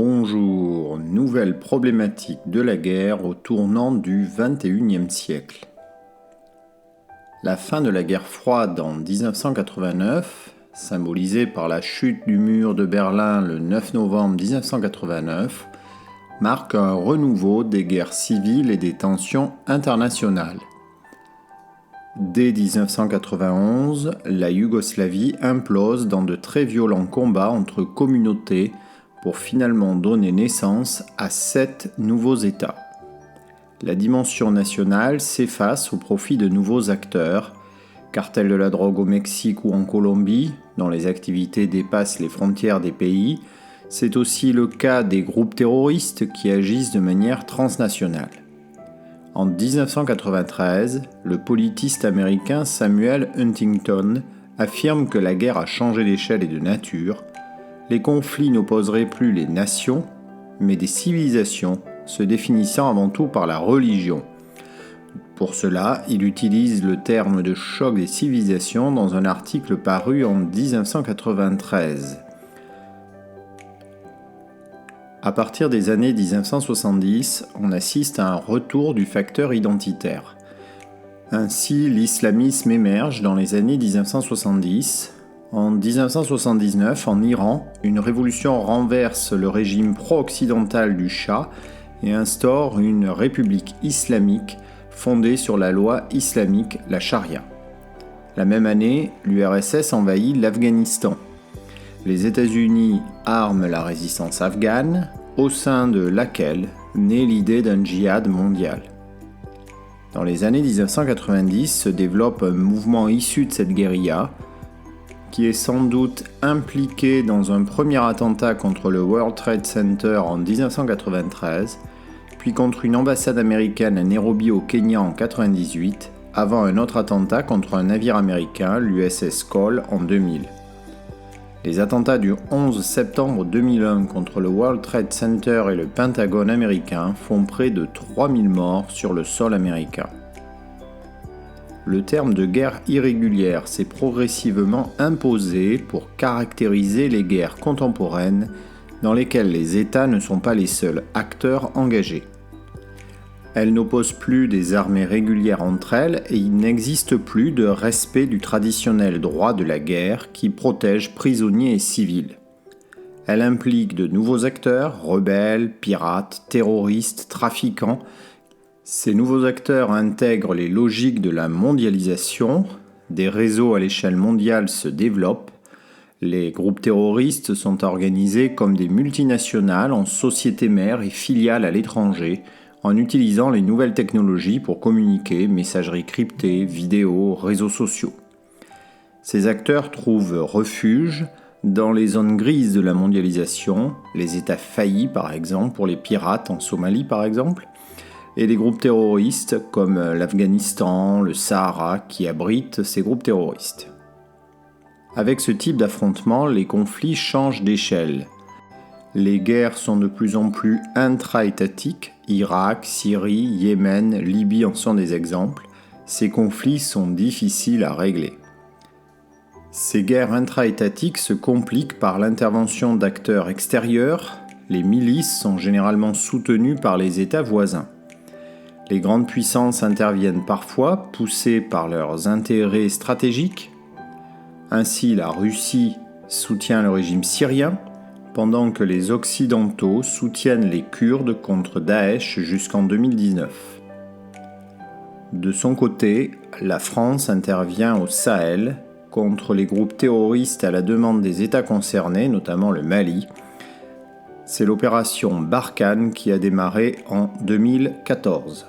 Bonjour, nouvelle problématique de la guerre au tournant du XXIe siècle. La fin de la guerre froide en 1989, symbolisée par la chute du mur de Berlin le 9 novembre 1989, marque un renouveau des guerres civiles et des tensions internationales. Dès 1991, la Yougoslavie implose dans de très violents combats entre communautés pour finalement donner naissance à 7 nouveaux États. La dimension nationale s'efface au profit de nouveaux acteurs, cartels de la drogue au Mexique ou en Colombie, dont les activités dépassent les frontières des pays. C'est aussi le cas des groupes terroristes qui agissent de manière transnationale. En 1993, le politiste américain Samuel Huntington affirme que la guerre a changé d'échelle et de nature. Les conflits n'opposeraient plus les nations, mais des civilisations se définissant avant tout par la religion. Pour cela, il utilise le terme de choc des civilisations dans un article paru en 1993. À partir des années 1970, on assiste à un retour du facteur identitaire. Ainsi, l'islamisme émerge dans les années 1970. En 1979, en Iran, une révolution renverse le régime pro-occidental du Shah et instaure une république islamique fondée sur la loi islamique, la charia. La même année, l'URSS envahit l'Afghanistan. Les États-Unis arment la résistance afghane, au sein de laquelle naît l'idée d'un djihad mondial. Dans les années 1990 se développe un mouvement issu de cette guérilla, qui est sans doute impliqué dans un premier attentat contre le World Trade Center en 1993, puis contre une ambassade américaine à Nairobi au Kenya en 1998, avant un autre attentat contre un navire américain, l'USS Cole, en 2000. Les attentats du 11 septembre 2001 contre le World Trade Center et le Pentagone américain font près de 3000 morts sur le sol américain. Le terme de guerre irrégulière s'est progressivement imposé pour caractériser les guerres contemporaines dans lesquelles les États ne sont pas les seuls acteurs engagés. Elles n'opposent plus des armées régulières entre elles et il n'existe plus de respect du traditionnel droit de la guerre qui protège prisonniers et civils. Elle implique de nouveaux acteurs, rebelles, pirates, terroristes, trafiquants. Ces nouveaux acteurs intègrent les logiques de la mondialisation, des réseaux à l'échelle mondiale se développent, les groupes terroristes sont organisés comme des multinationales en sociétés mères et filiales à l'étranger, en utilisant les nouvelles technologies pour communiquer, messagerie cryptée, vidéos, réseaux sociaux. Ces acteurs trouvent refuge dans les zones grises de la mondialisation, les États faillis par exemple, pour les pirates en Somalie par exemple, et des groupes terroristes comme l'Afghanistan, le Sahara qui abritent ces groupes terroristes. Avec ce type d'affrontement, les conflits changent d'échelle. Les guerres sont de plus en plus intra-étatiques, Irak, Syrie, Yémen, Libye en sont des exemples. Ces conflits sont difficiles à régler. Ces guerres intra-étatiques se compliquent par l'intervention d'acteurs extérieurs. Les milices sont généralement soutenues par les États voisins. Les grandes puissances interviennent parfois, poussées par leurs intérêts stratégiques. Ainsi, la Russie soutient le régime syrien, pendant que les Occidentaux soutiennent les Kurdes contre Daesh jusqu'en 2019. De son côté, la France intervient au Sahel contre les groupes terroristes à la demande des États concernés, notamment le Mali. C'est l'opération Barkhane qui a démarré en 2014.